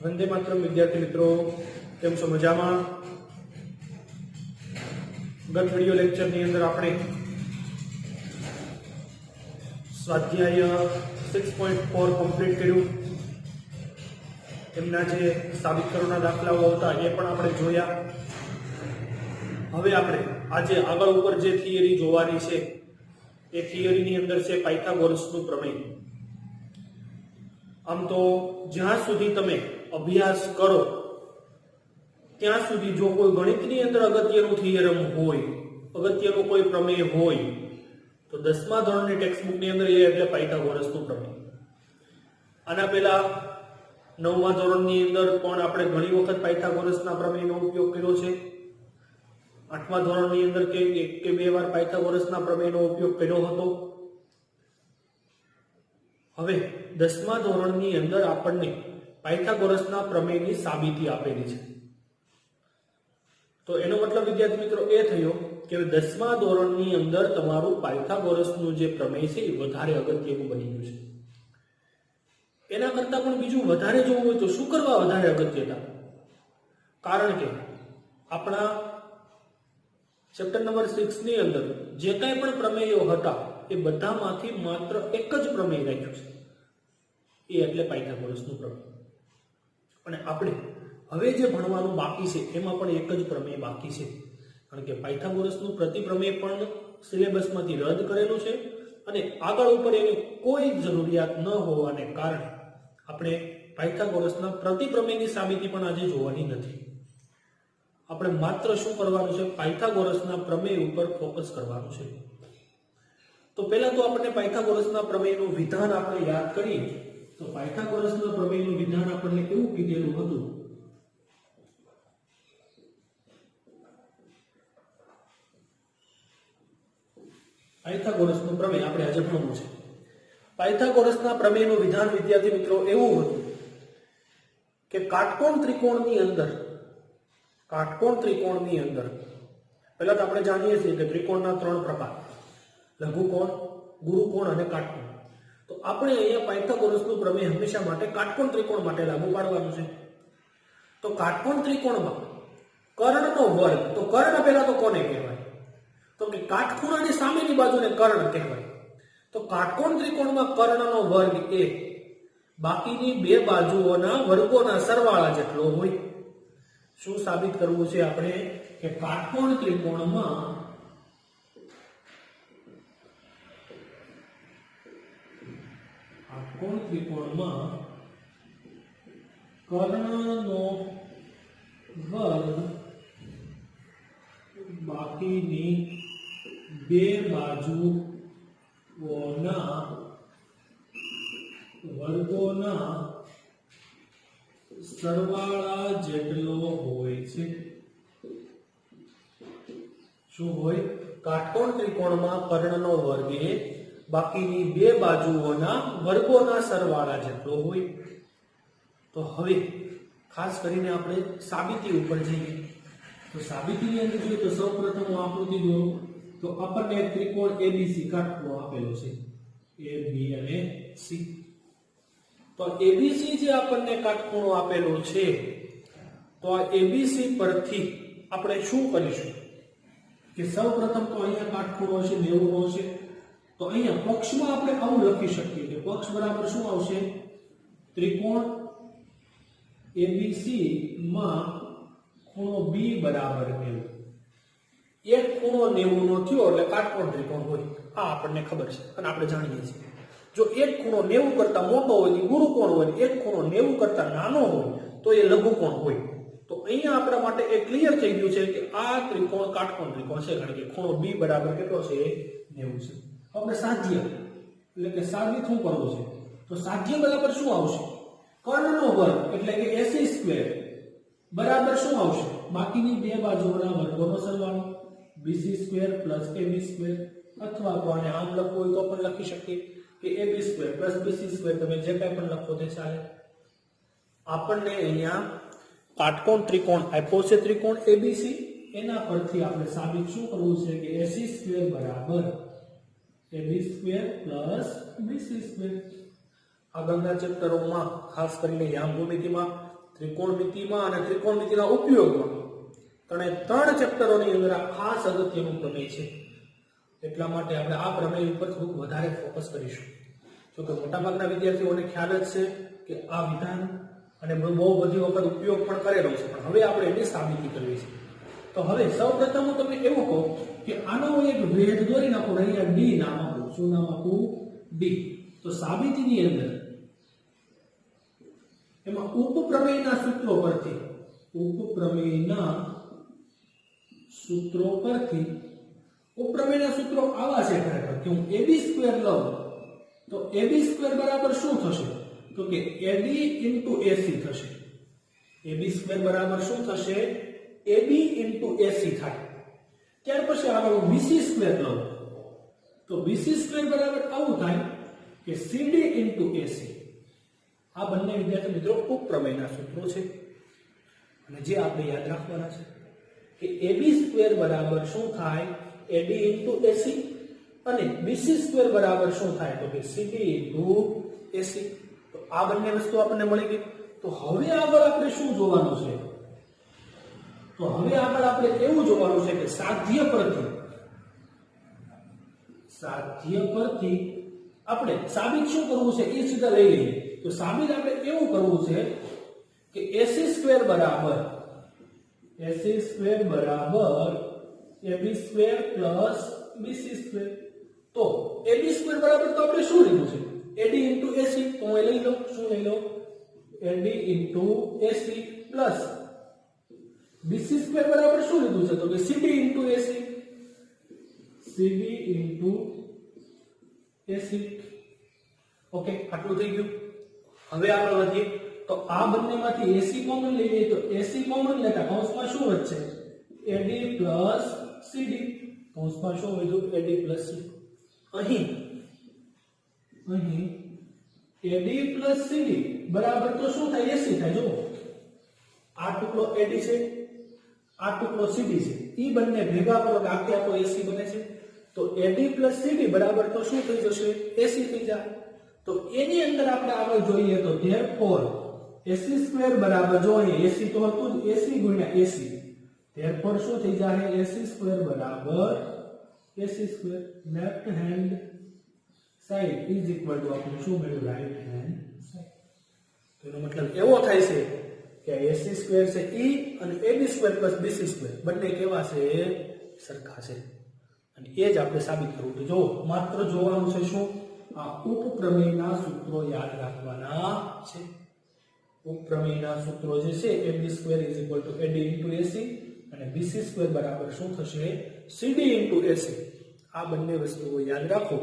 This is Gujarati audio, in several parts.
वंदे मातरम विद्यार्थी मित्रों, केम छो मजामां? गत विडियो लेक्चर ની અંદર આપણે સ્વાધ્યાય 6.4 કમ્પ્લીટ કર્યું. એમના જે સાબિતકરણના દાખલાઓ હતા એ પણ આપણે જોયા. હવે આપણે આજે આગળ ઉપર જે થિયરી જોવાની છે એ થિયરીની અંદર છે પાયથાગોરસનું પ્રમેય. આમ તો જ્યાં સુધી તમે અભ્યાસ કરો ત્યાં સુધી જો કોઈ ગણિતની અંદર અગત્યનું થિયરમ હોય, અગત્યનું કોઈ પ્રમેય હોય તો 10મા ધોરણની ટેક્સ્ટબુકની અંદર એ એટલે પાયથાગોરસનું પ્રમેય. આના પહેલા 9મા ધોરણની અંદર પણ આપણે ઘણી વખત પાયથાગોરસના પ્રમેયનો ઉપયોગ કર્યો છે. 8મા ધોરણની અંદર એક કે બે વાર પાયથાગોરસના પ્રમેયનો ઉપયોગ કર્યો હતો. હવે 10મા ધોરણની અંદર આપણને પાયથાગોરસના પ્રમેયની સાબિતી આપેલી છે. તો એનો મતલબ વિદ્યાર્થી મિત્રો એ થયો કે 10મા ધોરણની અંદર તમારું પાયથાગોરસનું જે પ્રમેય છે એ વધારે અગત્યનું બની ગયું છે. એના કરતા પણ બીજું વધારે જોવું હોય તો શું કરવા વધારે અગત્યતા? કારણ કે આપણા ચેપ્ટર નંબર 6 ની અંદર જે કાંઈ પણ પ્રમેયો હતા એ બધામાંથી માત્ર એક જ પ્રમેય રાખ્યું છે, એ એટલે પાયથાગોરસનું પ્રમેય. અને આપણે હવે જે ભણવાનું બાકી છે એમાં પણ એક જ પ્રમેય બાકી છે, કારણ કે પાયથાગોરસનું પ્રતિપ્રમેય પણ સિલેબસમાંથી રદ કરેલું છે અને આગળ ઉપર એની કોઈ જરૂરિયાત ન હોવાને કારણે આપણે પાયથાગોરસના પ્રતિપ્રમેયની સાબિતી પણ આજે જોવાની નથી. આપણે માત્ર શું કરવાનું છે? પાયથાગોરસના પ્રમેય ઉપર ફોકસ કરવાનું છે. તો પહેલા તો આપણને પાયથાગોરસના પ્રમેયનું વિધાન આપણે યાદ કરીએ તો પાયથાગોરસના પ્રમેયનું વિધાન આપણને કેવું કીધેલું હતું? પાયથાગોરસનું પ્રમેય આપણે આજે ભણવું છે. પાયથાગોરસના પ્રમેયનું વિધાન વિદ્યાર્થી મિત્રો એવું હતું કે કાટકોણ ત્રિકોણની અંદર પહેલા તો આપણે જાણીએ છીએ કે ત્રિકોણના 3 પ્રકાર: લઘુકોણ, ગુરુકોણ અને કાટકોણ. તો આપણે અહીંયા પાયથાગોરસનું પ્રમેય હંમેશા માટે કાટકોણ ત્રિકોણ માટે લાગુ પાડવાનું છે. તો કાટકોણ ત્રિકોણમાં કર્ણનો વર્ગ, તો કર્ણ પહેલા તો કોને કહેવાય? તો કે કાટખૂણાની સામેની બાજુને કર્ણ કહેવાય. તો કાટકોણ ત્રિકોણમાં કર્ણનો વર્ગ એ બાકીની બે બાજુઓના વર્ગોના સરવાળા જેટલો હોય. શું સાબિત કરવું છે આપણે? કે કાટકોણ ત્રિકોણમાં કર્ણનો વર્ગ બાકીની બે બાજુઓના વર્ગોના સરવાળા જેટલો હોય છે. શું હોય? કાટકોણ ત્રિકોણમાં કર્ણનો વર્ગ એ બાકીની બે બાજુઓના વર્ગોના સરવાળા જેટલો હોય. તો હવે ખાસ કરીને આપણે સાબિતી ઉપર જઈએ. તો સાબિતીની અંદર જોઈએ તો સૌપ્રથમ હું આકૃતિ દોરું તો આપણને એક ત્રિકોણ એબીસી કાટખૂણો આપેલો છે, એ બી અને સી. તો એબીસી જે આપણને કાટખૂણો આપેલો છે, તો આ એબીસી પરથી આપણે શું કરીશું કે સૌપ્રથમ તો અહીંયા કાટખૂણો છે 90 નો છે. તો અહીંયા પક્ષમાં આપણે આવું લખી શકીએ કે પક્ષ બરાબર શું આવશે? ત્રિકોણ એબીસી માં ખૂણો બી બરાબર 90. એક ખૂણો 90 નો થયો એટલે કાટકોણ ત્રિકોણ હોય, આ આપણને ખબર છે અને આપણે જાણીએ છીએ. જો એક ખૂણો 90 કરતા મોટો હોય તો ગુરુકોણ હોય, એક ખૂણો 90 કરતા નાનો હોય તો એ લઘુકોણ હોય. તો અહીંયા આપણા માટે એ ક્લિયર થઈ ગયું છે કે આ ત્રિકોણ કાટકોણ ત્રિકોણ છે, કારણ કે ખૂણો બી બરાબર કેટલો છે? 90 છે. આપણે સાધ્ય એટલે કે સાબિત શું કરવું છે? તો સાધ્ય બરાબર શું આવશે? કર્ણનો વર્ગ એટલે કે AC² બરાબર શું આવશે? બાકીની બે બાજુઓના વર્ગોનો સરવાળો, BC² + AB². અથવા તો આને આમ લખવું હોય તો પણ લખી શકીએ કે AB² + BC². તમે જે કાંઈ પણ લખો તે ચાલે. આપણને અહીંયા કાટકોણ ત્રિકોણ આપ્યો છે, ત્રિકોણ ABC. એના પરથી આપણે સાબિત શું કરવું છે કે AC² બરાબર AB² + BC². આગળના ચેપ્ટરોમાં ખાસ કરીને યામ ભૂમિતિમાં ત્રિકોણમિતિમાં અને ત્રિકોણમિતિના ઉપયોગમાં ત્રણ ચેપ્ટરોની અંદર આ ખાસ અગત્યનું પ્રમેય છે. એટલા માટે આપણે આ પ્રમેય ઉપર થોડુંક વધારે ફોકસ કરીશું. જો કે મોટાભાગના વિદ્યાર્થીઓને ખ્યાલ જ છે કે આ વિધાન અને બહુ બધી વખત ઉપયોગ પણ કરેલો છે, પણ હવે આપણે એની સાબિતી કરવી છે. તો હવે સૌપ્રથમ હું તમને એવું કહું કે આનો એક ભેદ દોરી નાખો. અહીંયા ડી નામ આપું. શું નામ આપું? ડી. તો સાબિતીની અંદર એમાં ઉપપ્રમેયના સૂત્રો પરથી ઉપપ્રમેયના સૂત્રો આવા છે ખરેખર કે હું ab² લઉં તો ab² બરાબર શું થશે? તો કે AD into AC થશે. ab² બરાબર શું થશે? AB into AC થાય. ત્યાર પછી આગળ હું BC² લઉં તો BC² બરાબર આવું થાય કે CD into AC. આ બંને વિદ્યાર્થી મિત્રો ઉપપ્રમેયના સૂત્રો છે અને જે આપણે યાદ રાખવાના છે કે AB² બરાબર શું થાય? AD into AC અને BC² બરાબર શું થાય? તો કે CD into AC. તો આ બંને વસ્તુ આપણને મળી ગઈ. તો હવે આગળ આપણે શું જોવાનું છે? તો હવે આગળ આપણે એવું જોવાનું છે કે સાધ્ય પરથી આપણે સાબિત શું કરવું છે એ સીધા લઈ લઈએ. તો સાબિત આપણે એવું કરવું છે કે AC² બરાબર AB² plus BC². તો AB² બરાબર તો આપણે શું લીધું છે? AD into AC. તો હું લઈ લો. શું લઈ લો? AD into AC plus BC² બરાબર શું લીધું છે? તો કે CD into AC. CD into AC. Okay, આટલું થઈ ગયું. હવે આગળ વધીએ. તો આ બંનેમાંથી AC કોમન લઈ લઈએ તો AC કોમન લેતા કૌંસમાં શું વધશે? AD plus CD. કૌંસમાં શું વધ્યું? AD plus CD. અહીં AD plus CD બરાબર તો શું થાય? AC થાય. જો આ ટુકડો AD છે, આ ટુકડો CD છે. ઈ બંને ભેગા કરો તો આખે આખો AC બને છે. તો AD plus CD બરાબર તો શું થઈ જશે? AC થઈ જાય. તો એની અંદર આપણે આગળ જોઈએ તો therefore AC² બરાબર જો અહીં AC તો હતું જ AC ગુણ્યા AC. therefore શું થઈ જાય? AC² બરાબર AC². Left hand side is equal to આપણું શું મળ્યું? Right hand side. તો એનો મતલબ એવો થાય છે કે AC² છે E અને AB² plus BC² બંને કેવા છે? સરખા છે. અને એ જ આપણે સાબિત કરવું. તો જો માત્ર જોવાનું છે શું? આ ઉપપ્રમેયના સૂત્રો યાદ રાખવાના છે. ઉપપ્રમેયના સૂત્રો જે છે AB² is equal to AD into AC અને BC² બરાબર શું થશે? CD into AC. આ બંને વસ્તુઓ યાદ રાખો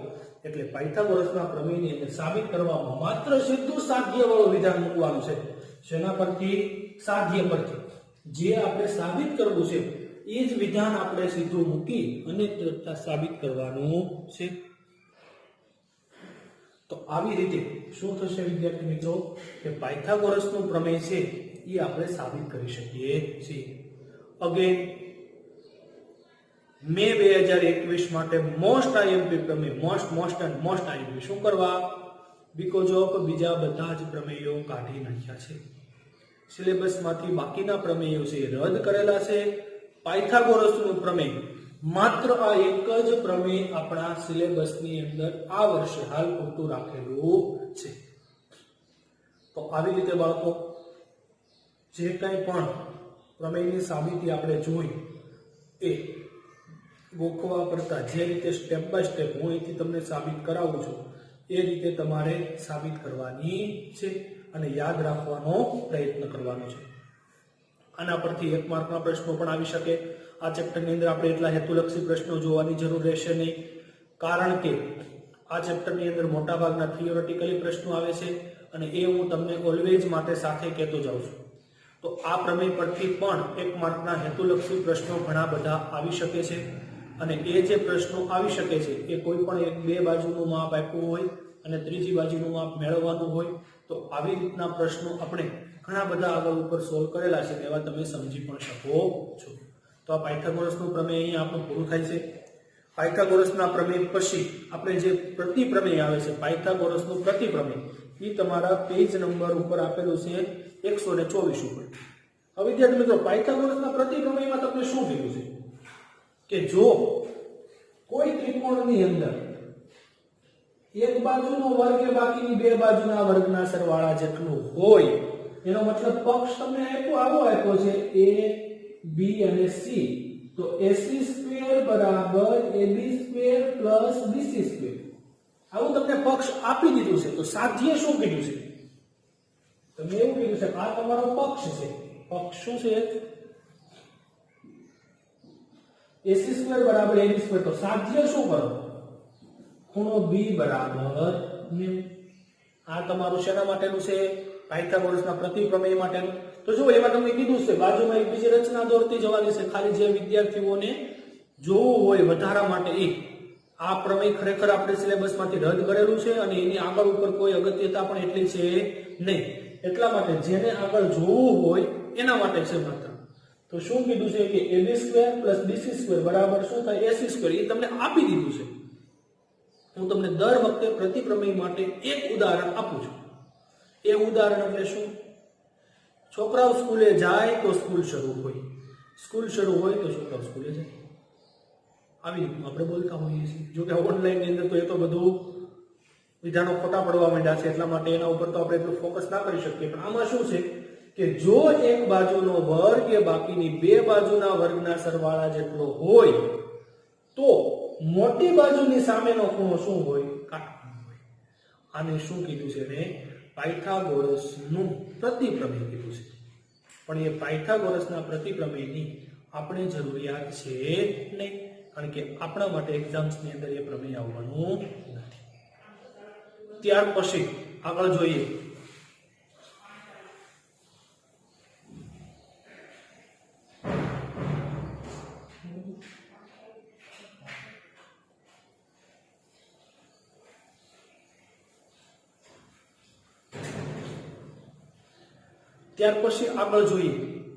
એટલે પાયથાગોરસના પ્રમેયની અંદર સાબિત કરવામાં માત્ર સીધું સાધ્યવાળું વિધાન મૂકવાનું છે. શેના પરથી? સાધ્ય પરથી. જે આપણે સાબિત કરવું છે એ જ વિધાન આપણે સીધું મૂકી અને સાબિત કરવાનું છે. તો આવી રીતે શું થશે વિદ્યાર્થી મિત્રો કે પાયથાગોરસનું પ્રમેય છે એ આપણે સાબિત કરી શકીએ છીએ. અગેન મે 2021 માટે મોસ્ટ આઈએમપી પ્રમેય, મોસ્ટ આઈએમપી શું કરવા? બીકોઝ ઓફ બીજા બધા જ પ્રમેયો કાઢી નાખ્યા છે. સિલેબસમાંથી બાકીના પ્રમેયો છે રદ કરેલા છે. પાયથાગોરસનું પ્રમેય માત્ર આ એક જ પ્રમેય આપણા સિલેબસની અંદર આ વર્ષે હાલ પૂરતું રાખેલું છે. તો આવી રીતે બાળકો જે કંઈ પણ પ્રમેયની સાબિતી આપણે જોઈ એ ગોખવા કરતા જે રીતે સ્ટેપ બાય સ્ટેપ હું અહીંથી તમને સાબિત કરાવું છું એ રીતે તમારે સાબિત કરવાની છે અને યાદ રાખવાનો પ્રયત્ન કરવાનો છે. આના પરથી 1 માર્કના પ્રશ્નો પણ આવી શકે. આ ચેપ્ટરની અંદર આપણે એટલા હેતુલક્ષી પ્રશ્નો જોવાની જરૂર રહેશે નહીં, કારણ કે આ ચેપ્ટરની અંદર મોટાભાગના થિયોરેટિકલી પ્રશ્નો આવે છે અને એ હું તમને ઓલવેઝ માટે સાથે કહેતો જાઉં છું. તો આ પ્રમેય પરથી પણ 1 માર્કના હેતુલક્ષી પ્રશ્નો ઘણા બધા આવી શકે છે અને એ જે પ્રશ્નો આવી શકે છે એ કોઈ પણ 1-2 બાજુનું માપ આપ્યું હોય અને ત્રીજી બાજુનું માપ મેળવવાનું હોય તો આવી રીતના પ્રશ્નો આપણે ઘણા બધા આગળ ઉપર સોલ્વ કરેલા છે એવા તમે સમજી પણ શકો છો. તો આ પાયથાગોરસનું પ્રમેય અહીંયા આપણું પૂરું થાય છે. પાયથાગોરસના પ્રમેય પછી આપણે જે પ્રતિપ્રમેય આવે છે પાયથાગોરસનું પ્રતિપ્રમેય એ તમારા પેજ નંબર ઉપર આપેલું છે 124 ઉપર. હવે વિદ્યાર્થી મિત્રો પાયથાગોરસના પ્રતિપ્રમેયમાં તમને શું કીધું છે કે જો કોઈ ત્રિકોણની અંદર એક બાજુનો વર્ગ એ બાકીની બે બાજુના વર્ગના સરવાળા જેટલું હોય, એનો મતલબ પક્ષ તમને આવો આપ્યો છે a b અને c, તો ac² બરાબર ab² પ્લસ bc². આવું તમને પક્ષ આપી દીધું છે તો સાધ્ય શું કીધું છે? તમે એવું કીધું છે આ તમારો પક્ષ છે. પક્ષ શું છે? ac² બરાબર ab². તો સાધ્ય શું કરો? ખૂણો b બરાબર 90. આ તમારું શેના માટેનું છે? પાયથાગોરસના પ્રતિપ્રમેય માટેનું. તો જો એમાં તમને કીધું છે બાજુમાં એક બીજી રચના દોરતી જવાની છે. ખાલી જે વિદ્યાર્થીઓને જોવું હોય વધારા માટે આ પ્રમેય ખરેખર આપણે સિલેબસમાંથી રદ કરેલું છે અને એની આગળ ઉપર કોઈ અગત્યતા પણ એટલી છે નહીં. એટલા માટે જેને આગળ જોવું હોય એના માટે છે માત્ર. તો શું કીધું છે કે ab² + bc² બરાબર શું થાય? ac². એ તમને આપી દીધું છે. હું તમને દર વખતે પ્રતિપ્રમેય માટે એક ઉદાહરણ આપું છું. એ ઉદાહરણ એટલે શું? છોકરાઓ સ્કૂલે જાય તો સ્કૂલ શરૂ હોય, સ્કૂલ શરૂ હોય તો છોકરાઓ સ્કૂલે જાય. આવી રીતનું આપણે બોલતા હોઈએ છીએ. જો કે ઓનલાઈન ની અંદર તો એ તો બધું વિધાનો ખોટા પડવા માંડ્યા છે, એટલા માટે એના ઉપર તો આપણે એટલું ફોકસ ના કરી શકીએ. પણ આમાં શું છે કે જો એક બાજુનો વર્ગ એ બાકીની બે બાજુના વર્ગના સરવાળા જેટલો હોય તો મોટી બાજુની સામેનો ખૂણો શું હોય? કાટખૂણો હોય. આને શું કીધું છે? એને પાયથાગોરસનું પ્રતિપ્રમેય કીધું છે. પણ એ પાયથાગોરસના પ્રતિપ્રમેયની આપણે જરૂરિયાત છે નહીં, કારણ કે આપણા માટે એક્ઝામ્સની અંદર એ પ્રમેય આવવાનું નથી. ત્યાર પછી આગળ જોઈએ.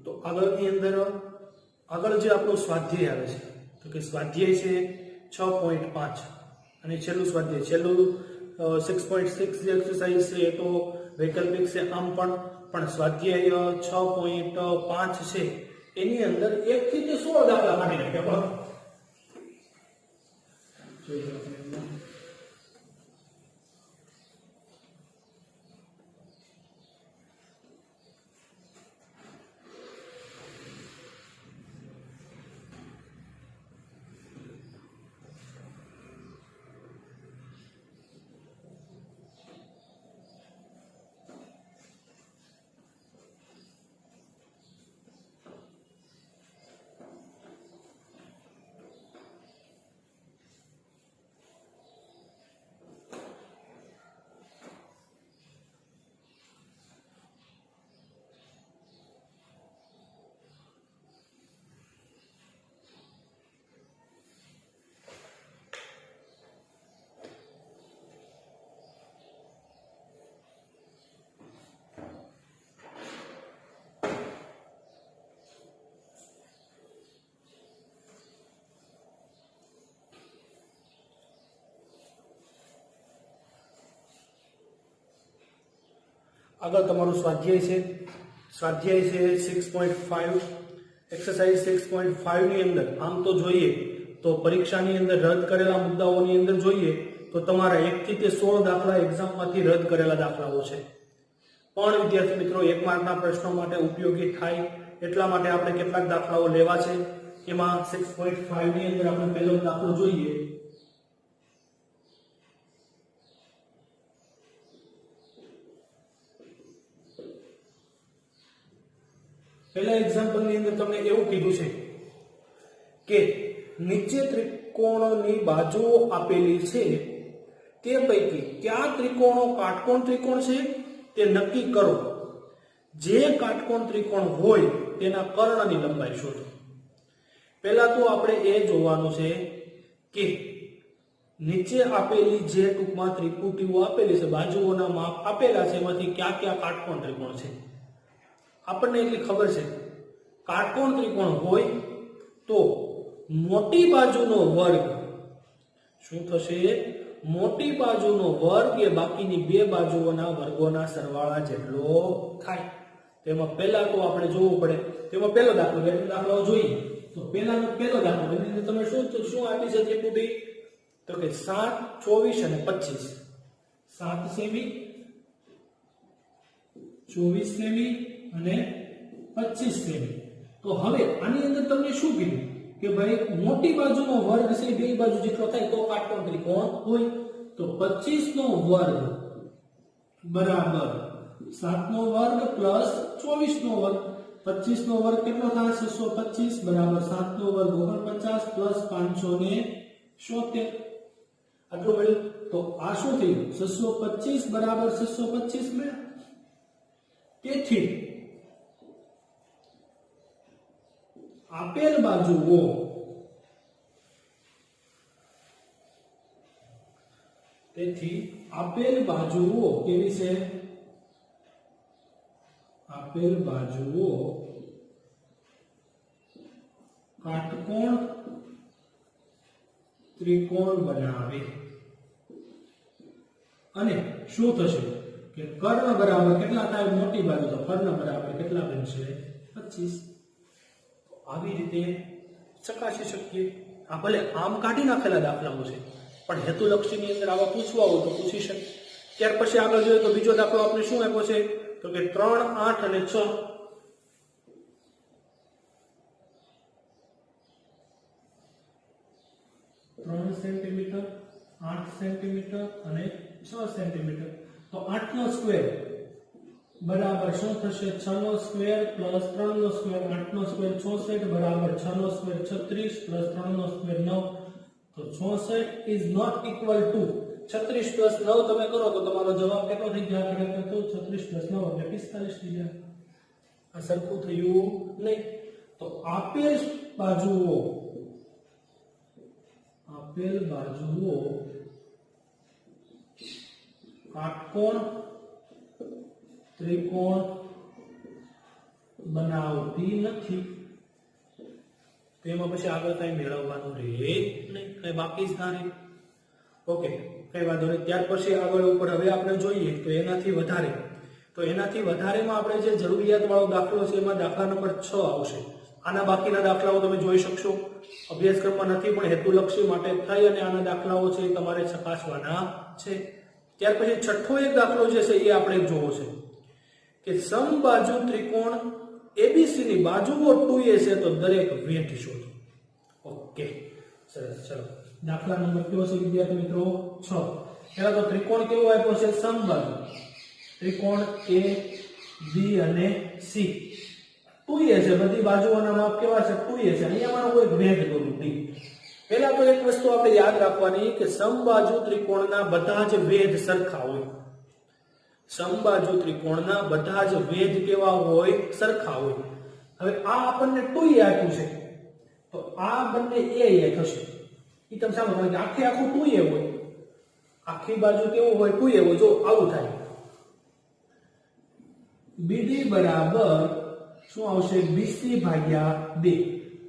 તો આગળની અંદર આગળ જે આપણો સ્વાધ્યાય આવે છે તો કે સ્વાધ્યાય છે 6.5 અને છેલ્લું સ્વાધ્યાય છેલ્લું 6.6 જે એક્સરસાઇઝ છે એ તો વૈકલ્પિક છે. આમ પણ સ્વાધ્યાય 6.5 છે એની અંદર 1 થી 16 દાખલા કાઢી નાખ્યા. આગળ તમારું સ્વાધ્યાય છે 6.5 એક્સરસાઇઝ 6.5 ની અંદર આમ તો જોઈએ તો પરીક્ષાની અંદર રદ કરેલા મુદ્દાઓની અંદર જોઈએ તો તમારા 1 થી 16 દાખલા એક્ઝામમાંથી રદ કરેલા દાખલાઓ છે. પણ વિદ્યાર્થી મિત્રો 1 માર્કના પ્રશ્નો માટે ઉપયોગી થાય એટલા માટે આપણે કેટલાક દાખલાઓ લેવા છે. એમાં 6.5 ની અંદર આપણે પહેલો દાખલો જોઈએ. પહેલા એક્ઝામ્પલ ની અંદર તમને એવું કીધું છે કે નીચે ત્રિકોણની બાજુઓ આપેલી છે તે પૈકી કયા ત્રિકોણો કાટકોણ ત્રિકોણ છે તે નક્કી કરો. જે કાટકોણ ત્રિકોણ હોય તેના કર્ણની લંબાઈ શોધો. પહેલા તો આપણે એ જોવાનું છે કે નીચે આપેલી જે ટૂંકમાં ત્રિપુટીઓ આપેલી છે, બાજુઓના માપ આપેલા છે, એમાંથી કયા કયા કાટકોણ ત્રિકોણ છે. આપણને એટલી ખબર છે કાટકોણ ત્રિકોણ હોય તો મોટી બાજુનો વર્ગ શું થશે? મોટી બાજુનો વર્ગ એ બાકીની બે બાજુઓના વર્ગોના સરવાળા જેટલો થાય. તેમાં પહેલા તો આપણે જોવું પડે. તેમાં પહેલો દાખલો જોઈએ. તો પહેલો દાખલો એની અંદર તમે શું આપી છે ત્રિપુટી? તો કે 7, 24 અને 25. 7 સેમી, 24 સેમી અને 25 સેમી. તો હવે આની અંદર તમને શું કીધું કે ભાઈ મોટી બાજુનો વર્ગ છે બે બાજુ જેટલો થાય તો કાટકોણ ત્રિકોણ હોય. તો 25 નો વર્ગ બરાબર 7 નો વર્ગ પ્લસ 24 નો વર્ગ. 25 નો વર્ગ કેટલો થાય? 625 બરાબર 7 નો વર્ગ 49 પ્લસ 570. આટલું મળ્યું. તો આ શું થયું? 625 બરાબર 625 મળ્યા. તેથી આપેલ બાજુઓ કેવી છે? આપેલ બાજુઓ કાટકોણ ત્રિકોણ બનાવે. અને શું થશે કે કર્ણ બરાબર કેટલા થાય? મોટી બાજુ તો કર્ણ બરાબર કેટલા બનશે? 25. આવી રીતે ચકાસી શકીએ. આ ભલે આમ કાઢી નાખેલા દાખલાઓ છે પણ હેતુલક્ષીની અંદર આવા પૂછવા હોય તો પૂછી શકે. ત્યાર પછી આગળ જોઈએ તો બીજો દાખલો આપણે શું આપ્યો છે? તો કે 3, 8 અને 6. 3 સેન્ટીમીટર, 8 સેન્ટીમીટર અને 6 સેન્ટીમીટર. તો 8 નો સ્ક્વેર બરાબર શું થશે? 6 નો સ્ક્વેર પ્લસ 3 નો સ્ક્વેર. 8 નો સ્ક્વેર 66 બરાબર 6 નો સ્ક્વેર 36 પ્લસ 3 નો સ્ક્વેર 9. તો 66 is not equal to 36 plus 9 તમે કરો તો તમારો જવાબ કેટલો થઈ જાય? ખરેખર તો 36 પ્લસ 9 એટલે 45 થઈ જાય. આ સરખું થયું નહીં. તો આપેલ બાજુઓ કાટકોણ ત્રિકોણ બનાવતી નથી. તેમાં પછી આગળ કઈ મેળવવાનું રહે નહીં, કઈ બાકી જ ના રહે. ઓકે, કઈ વાંધો નહીં. ત્યાર પછી આગળ ઉપર હવે આપણે જોઈએ તો એનાથી વધારેમાં આપણે જે જરૂરિયાત વાળો દાખલો છે એમાં દાખલા નંબર 6 આવશે. આના બાકીના દાખલાઓ તમે જોઈ શકશો. અભ્યાસક્રમમાં નથી પણ હેતુલક્ષી માટે થઈ અને આના દાખલાઓ છે એ તમારે ચકાસવાના છે. ત્યાર પછી છઠ્ઠો એક દાખલો જે છે એ આપણે જોવો છે કે સમબાજુ ત્રિકોણ એબીસી ની બાજુઓ 2a છે તો દરેક વેધ શોધો. ઓકે, સરસ. ચલો, દાખલા નંબર કયો છે વિદ્યાર્થી મિત્રો? 6. પહેલા તો ત્રિકોણ કેવો આપ્યો છે? સમબાજુ ત્રિકોણ A, B અને C. 2a છે, બધી બાજુઓના માપ કેવા છે? 2a છે. અહીંયા મારો કોઈ ભેદ કરું D. પહેલા તો એક વસ્તુ આપણે યાદ રાખવાની કે સમબાજુ ત્રિકોણના બધા જ વેધ સરખા હોય. સમબાજુ ત્રિકોણના બધા જ વેધ કેવા હોય? સરખા હોય. હવે આ આપણને 2a આપ્યું છે તો આ બંને a થશે. ઈ તમે સાંભળો કે આખું 2a હોય, આખી બાજુ કેવું હોય? 2a હોય. જો આવું થાય. BD બરાબર શું આવશે? BC ભાગ્યા 2.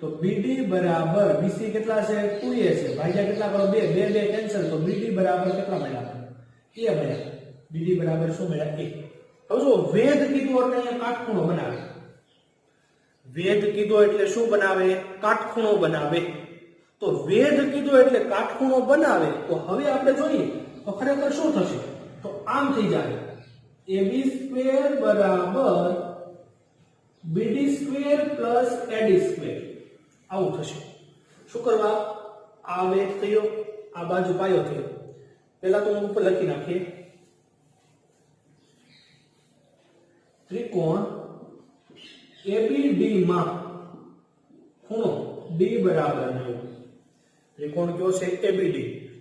તો BD બરાબર BC કેટલા છે? 2a છે. ભાગ્યા કેટલા કરો? 2. 2 કેન્સલ. તો BD બરાબર કેટલા મળ્યા? a મળ્યા. BD બરાબર શું મળ્યા? a. હવે જો વેધ કીધું એટલે અહીંયા કાટખૂણો બનાવે. વેધ કીધો એટલે શું બનાવે? કાટખૂણો બનાવે. તો વેધ કીધો એટલે કાટખૂણો બનાવે. તો હવે આપણે જોઈએ તો ખરેખર શું થશે? તો આમ થઈ જાય. AB સ્ક્વેર બરાબર BD square plus AD square. આવું થશે. શું કરવા? આ વેધ થયો, આ બાજુ પાયો થયો. પહેલા તો ઉપર લખી નાખીએ ત્રિકોણ ABD માં ખૂણો D બરાબર 90. ત્રિકોણ કયો છે? ABD.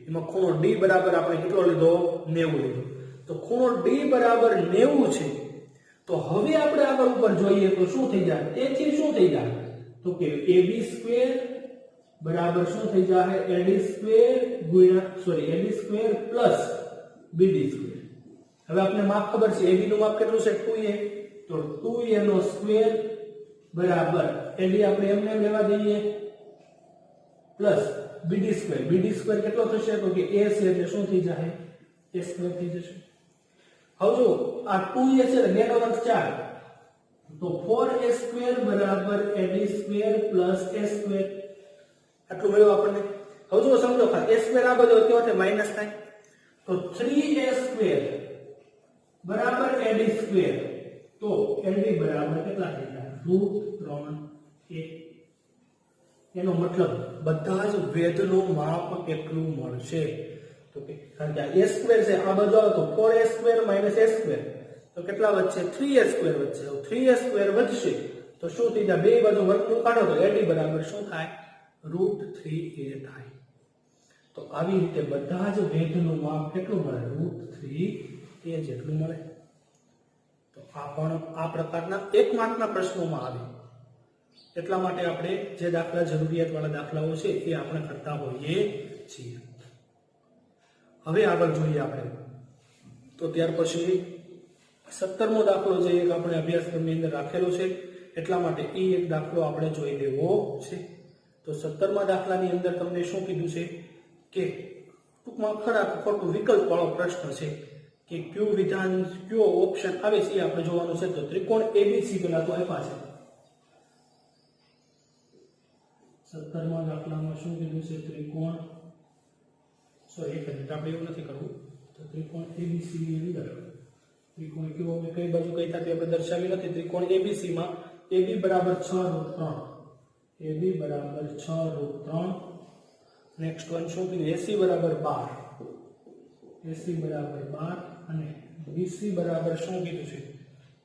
એમાં ખૂણો D બરાબર આપણે કેટલો લીધો? 90 લીધો. તો ખૂણો D બરાબર 90 છે. તો હવે આપણે આગળ ઉપર જોઈએ તો શું થઈ જાય? તેથી શું થઈ જાય? તો કે AB સ્ક્વેર બરાબર શું થઈ જાય? AD square AD square plus BD square. હવે આપણે માપ ખબર છે. AB નું માપ કેટલું છે? 2a. તો 2a નો સ્ક્વેર બરાબર AD આપણે એમને લેવા દઈએ પ્લસ બીડી સ્ક્વેર. બીડી સ્ક્વેર કેટલો થશે તો કે a છે એટલે શું થઈ જાય a સ્ક્વેર થઈ જશે. હવે જો આ 2a છે એટલે 2 નો વર્ગ 4 તો 4a સ્ક્વેર બરાબર ad square plus a square આટલું મળ્યું આપણને. હવે જો સમજો ખાલી a સ્ક્વેર આ બધો કેવો થાય માઈનસ થાય તો 3a સ્ક્વેર બરાબર ad સ્ક્વેર તો ad બરાબર કેટલા થઈ જાય √3a. એનો મતલબ બધા જ વેધનું માપ કેટલું મળશે તો કે કારણ કે a સ્ક્વેર છે આ બધો તો 4a square minus a square તો કેટલા વધશે 3a સ્ક્વેર વધશે. 3a સ્ક્વેર વધશે તો શું થઈ જાય બે બાજુ વર્ગમૂળ કાઢો તો ad બરાબર શું થાય √3a થાય. તો આવી રીતે બધા જ વેધનું માપ કેટલું મળે √3a જેટલું મળે. તો આ પણ આ પ્રકારના 1 માર્કના પ્રશ્નોમાં આવે એટલા માટે આપણે જે દાખલા જરૂરિયાત વાળા દાખલાઓ છે એ આપણે કરતા હોઈએ છીએ. હવે આગળ જોઈએ આપણે તો ત્યાર પછી 17મો દાખલો જે એક આપણે અભ્યાસક્રમની અંદર રાખેલો છે એટલા માટે એ એક દાખલો આપણે જોઈ લેવો છે. તો 17મા દાખલાની અંદર તમને શું કીધું છે કે ટૂંકમાં ખરા ખોટું વિકલ્પ વાળો પ્રશ્ન છે કે કયું વિધાન કયો ઓપ્શન આવે છે એ આપણે જોવાનું છે. તો ત્રિકોણ એબીસી પેલા તો આપ્યા છે 17મા દાખલામાં શું કીધું છે ત્રિકોણ એક મિનિટ આપણે એવું નથી કરવું તો ત્રિકોણ એબીસી ની અંદર ત્રિકોણ કયો કઈ બાજુ કઈ થતી આપણે દર્શાવી નથી. ત્રિકોણ એબીસી માં AB બરાબર 6√3 AB બરાબર 6√3 નેક્સ્ટ વન શું કીધું AC બરાબર 12 AC બરાબર 12 અને BC બરાબર શું કીધું છે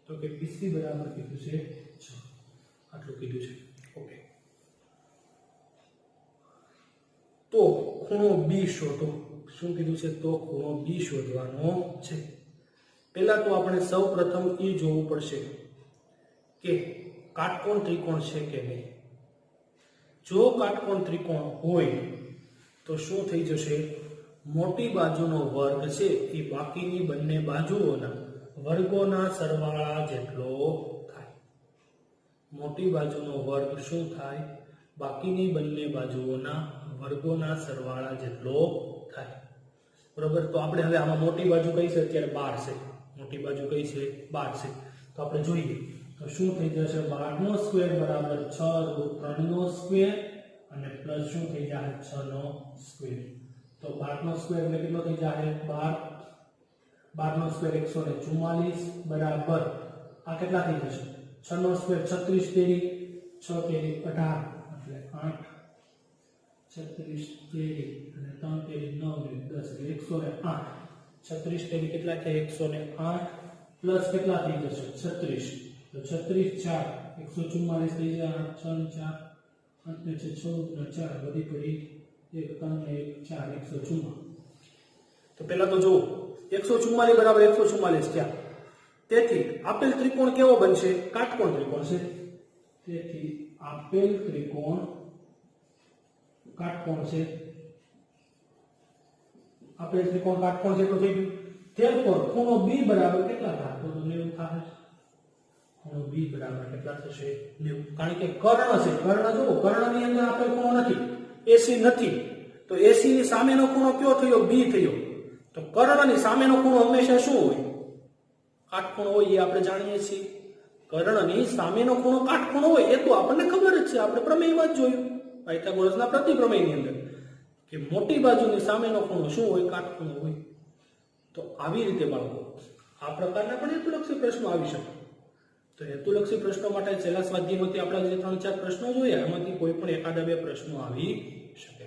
તો કે BC બરાબર કીધું છે 6 આટલું કીધું છે. ઓકે તો ખૂણો B શોધો. શું કીધું છે તો ખૂણો B શોધવાનો છે. પહેલા તો આપણે સૌપ્રથમ એ જોવું પડશે કે કાટકોણ ત્રિકોણ છે કે નહીં. જો કાટકોણ ત્રિકોણ હોય તો શું થઈ જશે મોટી બાજુનો વર્ગ છે એ બાકીની બંને બાજુઓના વર્ગોના સરવાળા જેટલો થાય. મોટી બાજુનો વર્ગ શું થાય બાકીની બંને બાજુઓના વર્ગોના સરવાળા જેટલો થાય. બરોબર. તો આપણે હવે આમાં મોટી બાજુ કઈ છે અત્યારે 12 છે. મોટી બાજુ કઈ છે 12 છે. તો આપણે જોઈએ તો શું થઈ જશે 12 નો સ્ક્વેર બરાબર 6√3 નો સ્ક્વેર અને પ્લસ શું થઈ જાય 6 નો સ્ક્વેર. તો 12 નો સ્ક્વેર એટલે કેટલો થઈ જાય 12 નો સ્ક્વેર 144 બરાબર આ કેટલા થઈ જશે 6 નો સ્ક્વેર 36 તેરી 6 તેરી 18 એટલે 8 36 તેરી અને 3 તેરી 9 10 એટલે 108 36 તેરી કેટલા થાય 108 પ્લસ કેટલા થઈ જશે 36 તો 36 4 144 થઈ જાય 8 6 4 8 ને 6 14 4 વધી પડી 1 3 ને 1 4 144. તો પહેલા તો જો 144 બરાબર 144 થયા. તેથી આપેલ ત્રિકોણ કેવો બનશે કાટકોણ ત્રિકોણ છે. તેથી આપેલ ત્રિકોણ કાટકોણ છે. આપેલ ત્રિકોણ કાટકોણ જેટલું થઈ ગયું. therefore ખૂણો B બરાબર કેટલા થાય તો 90 થાય. ખૂણો B બરાબર કેટલા થશે 90. કારણ કે કર્ણ છે. કર્ણ જો કર્ણની અંદર આપેલ ખૂણો નથી AC નથી તો AC ની સામેનો ખૂણો કયો થયો B થયો. તો કર્ણની સામેનો ખૂણો હંમેશા શું હોય કાટકોણ હોય એ આપણે જાણીએ છીએ. કર્ણની સામેનો ખૂણો કાટકોણ હોય એ તો આપણને ખબર જ છે. આપણે પ્રમેયમાં જ જોયું પાયથાગોરસના પ્રતિપ્રમેયની અંદર કે મોટી બાજુની સામેનો ખૂણો શું હોય કાટખૂણો હોય. તો આવી રીતે બાળકો આ પ્રકારના પણ હેતુલક્ષી પ્રશ્નો આવી શકે. તો હેતુલક્ષી પ્રશ્નો માટે છેલ્લા સ્વાધ્યાયમાંથી આપણે જે 3-4 પ્રશ્નો જોયા એમાંથી કોઈ પણ એકાદા બે પ્રશ્નો આવી શકે.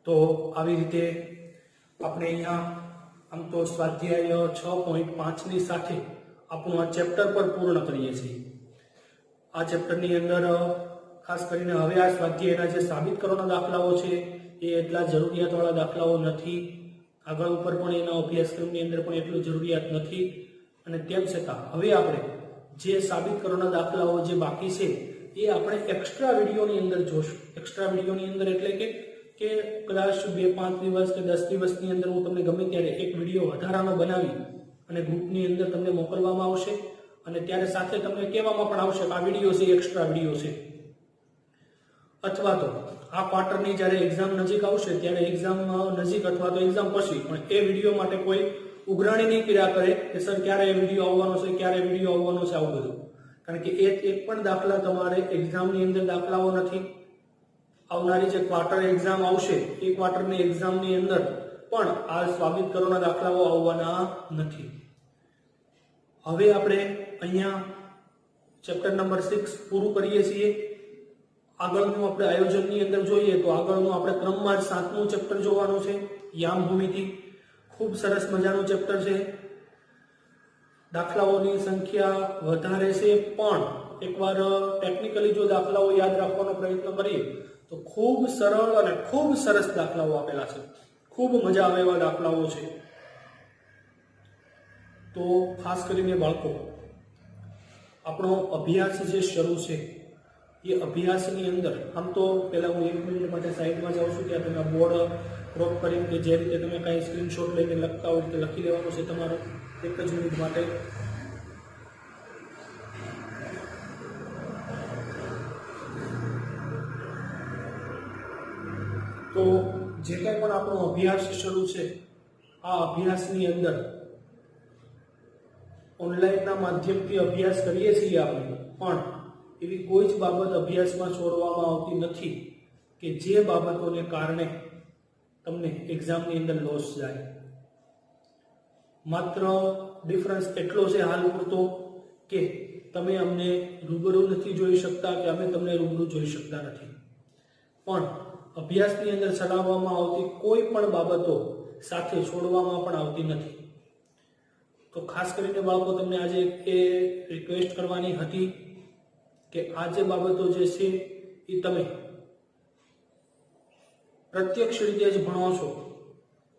તો આવી રીતે આપણે અહીંયા આમ તો સ્વાધ્યાય 6.5 ની સાથે આપણું આ ચેપ્ટર પર પૂર્ણ કરીએ છીએ. આ ચેપ્ટરની અંદર ખાસ કરીને હવે આ સ્વાધ્યાયના જે સાબિત કરવાના દાખલાઓ છે એ એટલા જરૂરિયાતવાળા દાખલાઓ નથી. આગળ ઉપર પણ એના અભ્યાસક્રમની અંદર પણ એટલું જરૂરિયાત નથી. અને તેમ છતાં હવે આપણે જે સાબિત કરવાના દાખલાઓ જે બાકી છે એ આપણે એક્સ્ટ્રા વિડીયોની અંદર જોશું. એક્સ્ટ્રા વિડીયોની અંદર એટલે કે કદાચ 2-5 દિવસ કે 10 દિવસની અંદર હું તમને ગમે ત્યારે એક વિડીયો વધારાનો બનાવી અને ગ્રુપની અંદર તમને મોકલવામાં આવશે અને ત્યારે સાથે તમને કહેવામાં પણ આવશે કે આ વિડીયો છે એક્સ્ટ્રા વિડીયો છે. અથવા તો આ ક્વાર્ટરની જ્યારે એક્ઝામ નજીક આવશે ત્યારે એક્ઝામ નજીક અથવા તો એક્ઝામ પછી પણ એ વિડીયો માટે કોઈ ઉઘરાણી નહીં કર્યા કરે કે સર ક્યારે એ વિડીયો આવવાનો છે, ક્યારે વિડીયો આવવાનો છે, આવું બધું. કારણ કે એક પણ દાખલા તમારે એક્ઝામની અંદર દાખલાઓ નથી. આવનારી જે ક્વાર્ટર એક્ઝામ આવશે એ ક્વાર્ટરની એક્ઝામની અંદર પણ આ સાબિત કરોના દાખલાઓ આવવાના નથી. હવે આપણે અહીંયા ચેપ્ટર નંબર 6 પૂરું કરીએ છીએ. આગળનું આપણે આયોજનની અંદર જોઈએ તો આગળનું આપણે ક્રમમાં જ 7મું ચેપ્ટર જોવાનું છે, યામ ભૂમિતિ. ખૂબ સરસ મજાનું ચેપ્ટર છે. દાખલાઓની સંખ્યા વધારે છે પણ એકવાર ટેકનિકલી જો દાખલાઓ યાદ રાખવાનો પ્રયત્ન કરીએ તો ખૂબ સરળ અને ખૂબ સરસ દાખલાઓ આપેલા છે. ખૂબ મજા આવે એવા દાખલાઓ છે. તો ખાસ કરીને બાળકો, આપણો અભ્યાસ જે શરૂ છે એ અભ્યાસની અંદર આમ તો પહેલા હું 1 મિનિટ માટે સાઈડમાં જાઉં છું, ત્યાં તમે બોર્ડ ક્રોપ કરીને કે જે રીતે તમે કાંઈ સ્ક્રીનશોટ લઈને લખતા હોય તે લખી લેવાનું છે તમારો 1 જ મિનિટ માટે. તો જે કંઈ પણ આપણો અભ્યાસ શરૂ છે આ અભ્યાસની અંદર ઓનલાઈનના માધ્યમથી અભ્યાસ કરીએ છીએ આપણે, પણ એવી કોઈ જ બાબત અભ્યાસમાં છોડવામાં આવતી નથી કે જે બાબતોને કારણે તમને એક્ઝામની અંદર લોસ જાય. માત્ર ડિફરન્સ એટલો છે હાલ પૂરતો કે તમે અમને રૂબરૂ નથી જોઈ શકતા કે અમે તમને રૂબરૂ જોઈ શકતા નથી, પણ અભ્યાસની અંદર ચલાવવામાં આવતી કોઈ પણ બાબતો સાથે છોડવામાં પણ આવતી નથી. તો ખાસ કરીને બાળકો, તમને આજે એ રિક્વેસ્ટ કરવાની હતી કે આ જે બાબતો જે છે એ તમે પ્રત્યક્ષ રીતે જ ભણો છો.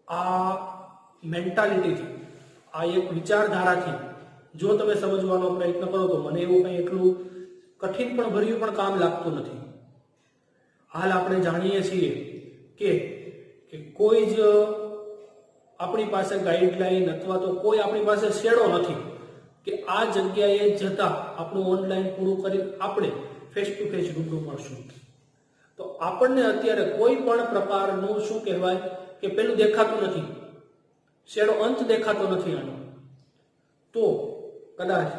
આ મેન્ટાલિટીથી, આ એક વિચારધારાથી જો તમે સમજવાનો પ્રયત્ન કરો તો મને એવું કંઈ એટલું કઠિન પણ ભર્યું પણ કામ લાગતું નથી. હાલ આપણે જાણીએ છીએ કે કોઈ જ આપણી પાસે ગાઈડલાઈન અથવા તો કોઈ આપણી પાસે શેડો નથી કે આ જગ્યાએ જતા આપણું ઓનલાઈન પૂરું કરી આપણે ફેસ ટુ ફેસ રૂબરૂ મળશું. તો આપણને અત્યારે કોઈ પણ પ્રકારનું શું કહેવાય કે પેલું દેખાતું નથી, શેડો અંત દેખાતો નથી આનો. તો કદાચ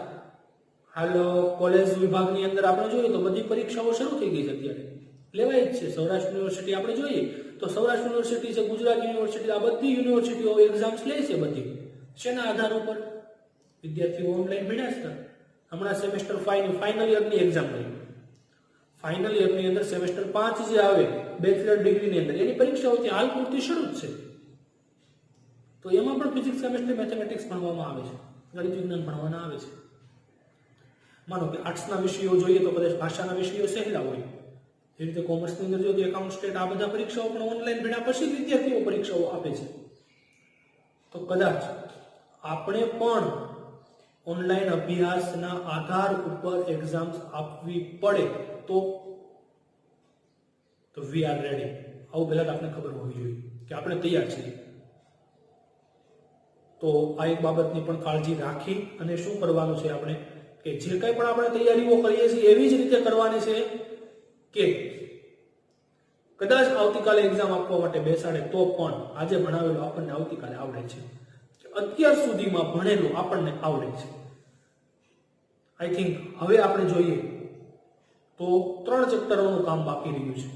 હાલ કોલેજ વિભાગની અંદર આપણે જોઈએ તો બધી પરીક્ષાઓ શરૂ થઈ ગઈ છે, અત્યારે લેવાય જ છે. સૌરાષ્ટ્ર યુનિવર્સિટી આપણે જોઈએ તો સૌરાષ્ટ્ર યુનિવર્સિટી છે, ગુજરાત યુનિવર્સિટી, આ બધી યુનિવર્સિટીઓ એક્ઝામ્સ લે છે. બધી શેના આધાર ઉપર? વિદ્યાર્થીઓ ઓનલાઈન ભણ્યા છે. હમણાં સેમેસ્ટર 5 ફાઇનલ યરની એક્ઝામ થઈ. ફાઇનલ યરની અંદર સેમેસ્ટર 5 જે આવે બેચલર ડિગ્રીની અંદર એની પરીક્ષાઓ હાલ પૂરતી શરૂ જ છે. તો એમાં પણ ફિઝિક્સ, કેમેસ્ટ્રી, મેથેમેટિક્સ ભણવામાં આવે છે, ગણિત વિજ્ઞાન ભણવાના આવે છે. માનો કે આર્ટ્સના વિષયો જોઈએ તો કદાચ ભાષાના વિષયો સહેલા હોય, એ રીતે કોમર્સની અંદર જો એકાઉન્ટ, સ્ટેટ, આ બધા પરીક્ષાઓ પણ ઓનલાઈન ભણ્યા પછી વિદ્યાર્થીઓ પરીક્ષાઓ આપે છે. તો કદાચ આપણે પણ ઓનલાઈન અભ્યાસના આધાર ઉપર એક્ઝામ્સ આપવી પડે તો વી આર રેડી. આવું પહેલા આપણે ખબર હોવી જોઈએ કે આપણે તૈયાર છીએ. તો આ એક બાબતની પણ કાળજી રાખી અને શું કરવાનું છે આપણે કે જે કંઈ પણ આપણે તૈયારીઓ કરીએ છીએ એવી જ રીતે કરવાની છે કે કદાચ આવતીકાલે એક્ઝામ આપવા માટે બેસાડે તો પણ આજે ભણાવેલું આપણને આવતીકાલે આવડે છે, અત્યાર સુધીમાં ભણેલું આપણને આવડે છે. આઈ થિંક હવે આપણે જોઈએ તો 3 ચેપ્ટરોનું કામ બાકી રહ્યું છે.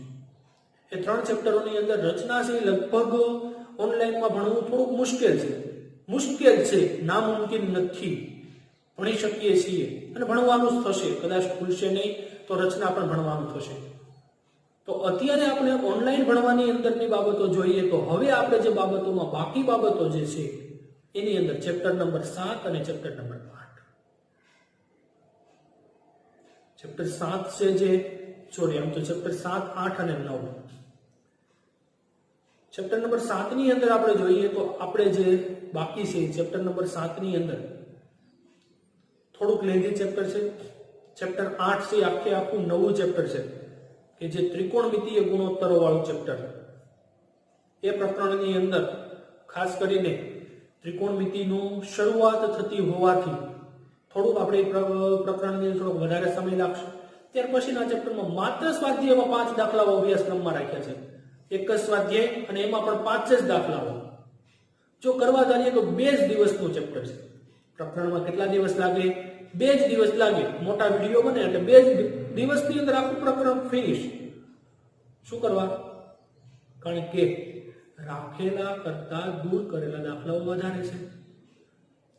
એ 3 ચેપ્ટરોની અંદર રચના છે લગભગ ઓનલાઈનમાં ભણવું થોડુંક મુશ્કેલ છે, નામુમકિન નથી. ભણી શકીએ છીએ અને ભણવાનું જ થશે, કદાચ ખુલશે નહીં તો રચના પણ ભણવાનું થશે. તો અત્યારે આપણે ઓનલાઈન ભણવાની અંદરની બાબતો જોઈએ તો હવે આપણે જે બાબતોમાં બાકી બાબતો જે છે એની અંદર ચેપ્ટર નંબર 7 અને ચેપ્ટર નંબર 8. ચેપ્ટર 7 છે જે આમ તો ચેપ્ટર 7, 8 અને 9. ચેપ્ટર નંબર 7 ની અંદર આપણે જોઈએ તો આપણે જે બાકી છે ચેપ્ટર નંબર 7 ની અંદર થોડુંક લેન્ધી ચેપ્ટર છે. ચેપ્ટર 8 છે આખું નવું ચેપ્ટર છે કે જે ત્રિકોણમિતીય ગુણોત્તરો વાળું ચેપ્ટર. એ પ્રકરણની અંદર ખાસ કરીને ત્રિકોણમિતિનું શરૂઆત થતી હોવાથી થોડુંક આપણે પ્રકરણની થોડોક વધારે સમય લાગશે. ત્યાર પછીના ચેપ્ટરમાં માત્ર સ્વાધ્યાયમાં 5 દાખલાઓ અભ્યાસક્રમમાં રાખ્યા છે. એક જ સ્વાધ્યાય અને એમાં પણ 5 જ દાખલાઓ. જો કરવા ધારીએ તો 2 જ દિવસનું ચેપ્ટર છે. પ્રકરણમાં કેટલા દિવસ લાગે? 2 જ દિવસ લાગે. મોટા વિડીયો બને એટલે 2 જ દિવસની અંદર આખું પ્રકરણ ફિનિશ. શું કરવા? કારણ કે રાખેલા કરતા દૂર કરેલા દાખલાઓ વધારે છે.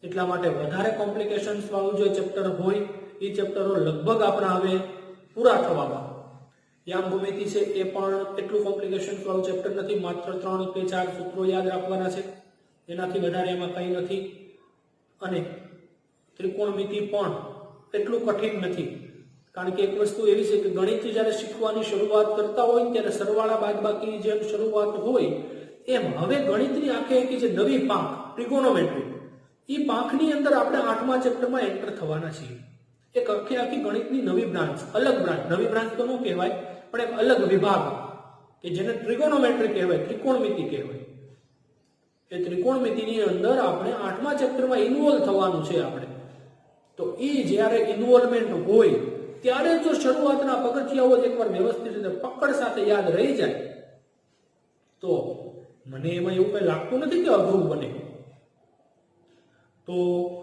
એટલા માટે વધારે કોમ્પ્લિકેશન્સ વાળું જો ચેપ્ટર હોય એ ચેપ્ટરો લગભગ આપણા હવે પૂરા થવામાં. યામ ભૂમિતિ છે એ પણ એટલું કોમ્પ્લિકેશન્સ વાળું ચેપ્ટર નથી. માત્ર 3 કે 4 સૂત્રો યાદ રાખવાના છે, એનાથી વધારે એમાં કંઈ નથી. અને ત્રિકોણમિતિ પણ એટલું કઠિન નથી. કારણ કે એક વસ્તુ એવી છે કે ગણિત જ્યારે શીખવાની શરૂઆત કરતા હોય ત્યારે સરવાળા બાદબાકી જેમ શરૂઆત હોય એમ હવે ગણિતની આખી જે નવી પાંખ ટ્રિગોનોમેટ્રી, એ પાંખની અંદર આપણે 8મા ચેપ્ટરમાં એન્ટર થવાના છીએ. એક આખી ગણિતની નવી બ્રાન્ચ, અલગ બ્રાન્ચ. નવી બ્રાન્ચ તો ન કહેવાય, પણ એક અલગ વિભાગ કે જેને ટ્રિગોનોમેટ્રી કહેવાય, ત્રિકોણમિતિ કહેવાય. એ ત્રિકોણમિતિની અંદર આપણે 8મા ચેપ્ટરમાં ઇન્વોલ્વ થવાનું છે આપણે. તો એ જ્યારે ઇન્વોલ્વમેન્ટ હોય ત્યારે જો શરૂઆતના પગથિયાઓ એકવાર વ્યવસ્થિત રીતે પકડ સાથે યાદ રહી જાય તો મને એમાં એવું કઈ લાગતું નથી કે અઘરું બને. તો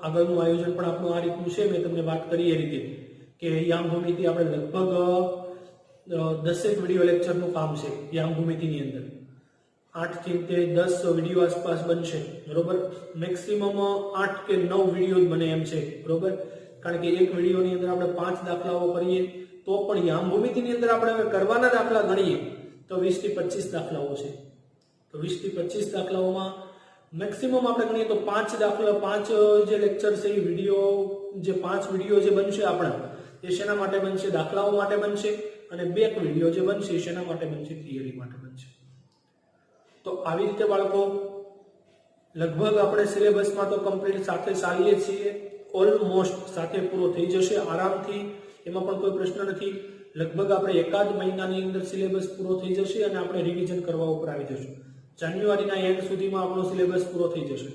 આગળનું આયોજન પણ આપણું આ રીતનું છે. મેં તમને વાત કરી એ રીતે કે યામ ભૂમિતિ આપણે લગભગ 10 વિડીયો લેક્ચરનું કામ છે. યામ ભૂમિતિની અંદર 8 થી 10 વિડીયો આસપાસ બનશે, બરોબર. મેક્સિમમ 8 કે 9 વિડીયો બને એમ છે, બરોબર. કારણ કે એક વિડીયોની અંદર આપણે 5 દાખલાઓ કરીએ તો પણ યામ ભૂમિતિની અંદર આપણે હવે કરવાના દાખલા ગણીએ તો 20 થી 25 દાખલાઓ છે. તો 20 થી 25 દાખલાઓમાં મેક્સિમમ આપણે ગણીએ તો 5 દાખલા, 5 જે લેક્ચર છે એ વિડીયો, જે 5 વિડીયો જે બનશે આપણા, એ શેના માટે બનશે? દાખલાઓ માટે બનશે. અને 2 વિડીયો જે બનશે શેના માટે બનશે? થિયરી માટે બનશે. તો આવી રીતે બાળકો લગભગ આપણે સિલેબસમાં તો કમ્પ્લીટ સાથે ચાલીએ છીએ. ઓલમોસ્ટ સાથે પૂરો થઈ જશે આરામથી, એમાં પણ કોઈ પ્રશ્ન નથી. લગભગ આપણે 1 મહિનાની અંદર સિલેબસ પૂરો થઈ જશે અને આપણે રિવિઝન કરવા ઉપર આવી જશું. જાન્યુઆરીના એન્ડ સુધીમાં આપણો સિલેબસ પૂરો થઈ જશે.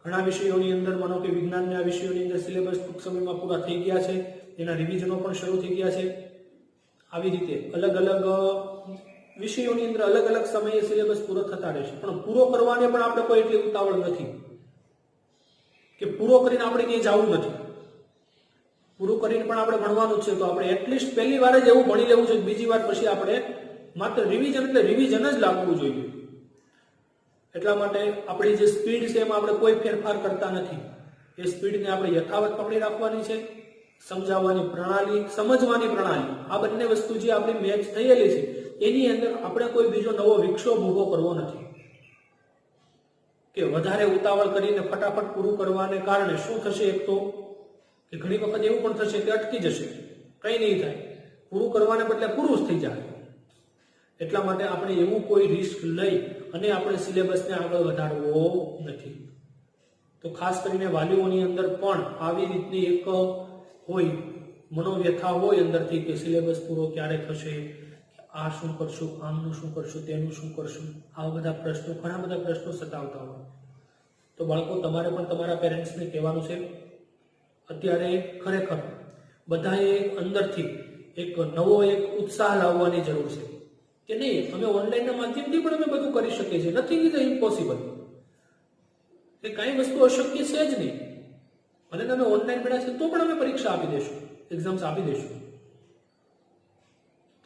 ઘણા વિષયોની અંદર, માનો કે વિજ્ઞાનના વિષયોની અંદર સિલેબસ ટૂંક સમયમાં પૂરા થઈ ગયા છે, એના રિવિઝનો પણ શરૂ થઈ ગયા છે. આવી રીતે અલગ અલગ વિષયોની અંદર અલગ અલગ સમયે સિલેબસ પૂરો થતા રહેશે. પણ પૂરો કરવાને પણ આપણે કોઈ એટલી ઉતાવળ નથી કે પૂરો કરીને આપણે ક્યાંય જવું નથી. પૂરું કરીને પણ આપણે ભણવાનું છે, તો આપણે એટલીસ્ટ પહેલી વાર જ એવું ભણી લેવું છે, બીજી વાર પછી આપણે માત્ર રિવિઝન એટલે રિવિઝન જ લાગવું જોઈએ. એટલા માટે આપણી જે સ્પીડ છે એમાં આપણે કોઈ ફેરફાર કરતા નથી. એ સ્પીડને આપણે યથાવત પકડી રાખવાની છે. સમજાવવાની પ્રણાલી, સમજવાની પ્રણાલી, આ બંને વસ્તુ જે આપણી મેચ થયેલી છે એની અંદર આપણે કોઈ બીજો નવો વિક્ષોભ ઊભો કરવો નથી. કે વધારે ઉતાવળ કરીને ફટાફટ પૂરું કરવાને કારણે શું થશે? એક તો કે ઘણી વખત એવું પણ થશે કે અટકી જશે, કંઈ નહીં થાય, પૂરું કરવાને બદલે પૂરું જ થઈ જાય. એટલા માટે આપણે એવું કોઈ રિસ્ક લઈ અને આપણે સિલેબસને આગળ વધારવો નથી. તો ખાસ કરીને વાલીઓની અંદર પણ આવી રીતની એક હોય મનોવ્યથા હોય અંદરથી કે સિલેબસ પૂરો ક્યારે થશે, આ શું કરશું, આમનું શું કરશું, તેનું શું કરશું, આવા બધા પ્રશ્નો, ઘણા બધા પ્રશ્નો સતાવતા હોય. તો બાળકો, તમારે પણ તમારા પેરેન્ટ્સને કહેવાનું છે, અત્યારે ખરેખર બધાએ અંદરથી એક નવો એક ઉત્સાહ લાવવાની જરૂર છે કે નહીં, અમે ઓનલાઈનના માધ્યમથી પણ અમે બધું કરી શકીએ છીએ. Nothing is impossible. એ કાંઈ વસ્તુ અશક્ય છે જ નહીં. અને તમે ઓનલાઈન ભણ્યા છે તો પણ અમે પરીક્ષા આપી દેશું, એક્ઝામ્સ આપી દેશું.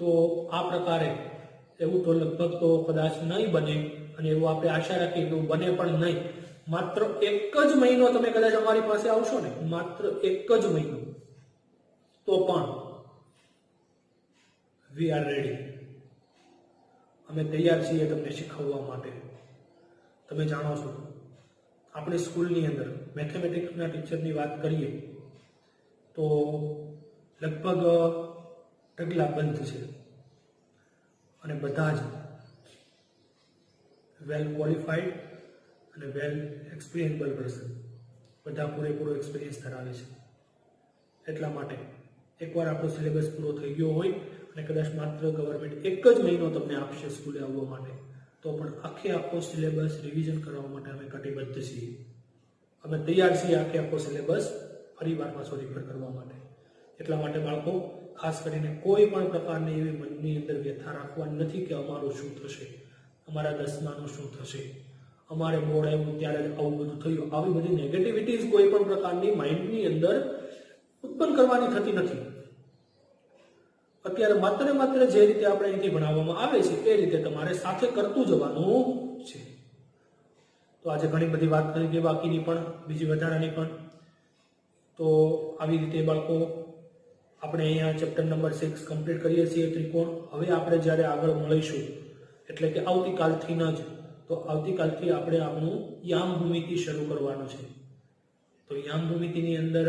તો આ પ્રકારે એવું તો લગભગ તો કદાચ નહીં બને, અને એવું આપણે આશા રાખીએ કે એવું બને પણ નહીં. માત્ર 1 જ મહિનો તમે કદાચ અમારી પાસે આવશો ને, માત્ર 1 જ મહિનો, તો પણ વી આર રેડી. અમે તૈયાર છીએ તમને શીખવવા માટે. તમે જાણો છો, આપણી સ્કૂલની અંદર મેથેમેટિક્સના ટીચરની વાત કરીએ તો લગભગ ઢગલા બંધ છે, અને બધા જ વેલ ક્વોલિફાઈડ અને વેલ એક્સપિરિયન્સબલ પર્સન, બધા પૂરેપૂરો એક્સપિરિયન્સ ધરાવે છે. એટલા માટે એકવાર આપણો સિલેબસ પૂરો થઈ ગયો હોય અને કદાચ માત્ર ગવર્મેન્ટ 1 જ મહિનો તમને આપશે સ્કૂલે આવવા માટે, તો પણ આખો સિલેબસ રિવિઝન કરવા માટે અમે કટિબદ્ધ છીએ. અમે તૈયાર છીએ આખો સિલેબસ ફરી વાર પાછો રિફર કરવા માટે. એટલા માટે બાળકો, ખાસ કરીને કોઈ પણ પ્રકારની એવી મનની અંદર વ્યથા રાખવાની નથી કે અમારું શું થશે, અમારા 10માનું શું થશે, અમારે બોર્ડ આવ્યું ત્યારે આવું બધું થયું. આવી બધી નેગેટિવિટીઝ કોઈ પણ પ્રકારની માઇન્ડની અંદર ઉત્પન્ન કરવાની થતી નથી. અત્યારે માત્ર ને માત્ર જે રીતે આપણે અહીંથી ભણાવવામાં આવે છે એ રીતે તમારે સાથે કરતું જવાનું છે. તો આજે ઘણી બધી વાત કરી ગઈ, બાકીની પણ બીજી વધારાની પણ. તો આવી રીતે બાળકો આપણે અહીંયા ચેપ્ટર નંબર 6 કમ્પ્લીટ કરીએ છીએ ત્રિકોણ. હવે આપણે જ્યારે આગળ મળીશું એટલે કે આવતીકાલથી જ, તો આવતીકાલથી આપણે આપણું યામ ભૂમિતિ શરૂ કરવાનું છે. તો યામ ભૂમિતિની અંદર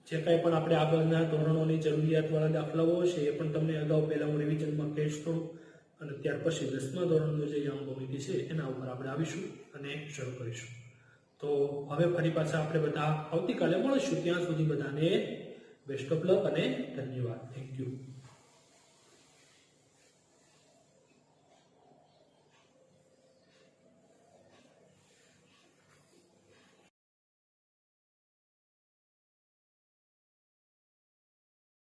જે કાંઈ પણ આપણે આગળના ધોરણોની જરૂરિયાતવાળા દાખલાઓ છે એ પણ તમને અગાઉ પહેલાં હું રિવિઝનમાં કહીશ થોડું, અને ત્યાર પછી 10મા ધોરણનું જે યામ ભૂમિતિ છે એના ઉપર આપણે આવીશું અને શરૂ કરીશું. તો હવે ફરી પાછા આપણે બધા આવતીકાલે મળીશું. ત્યાં સુધી બધાને બેસ્ટ ઓફ લક અને ધન્યવાદ. Thank you.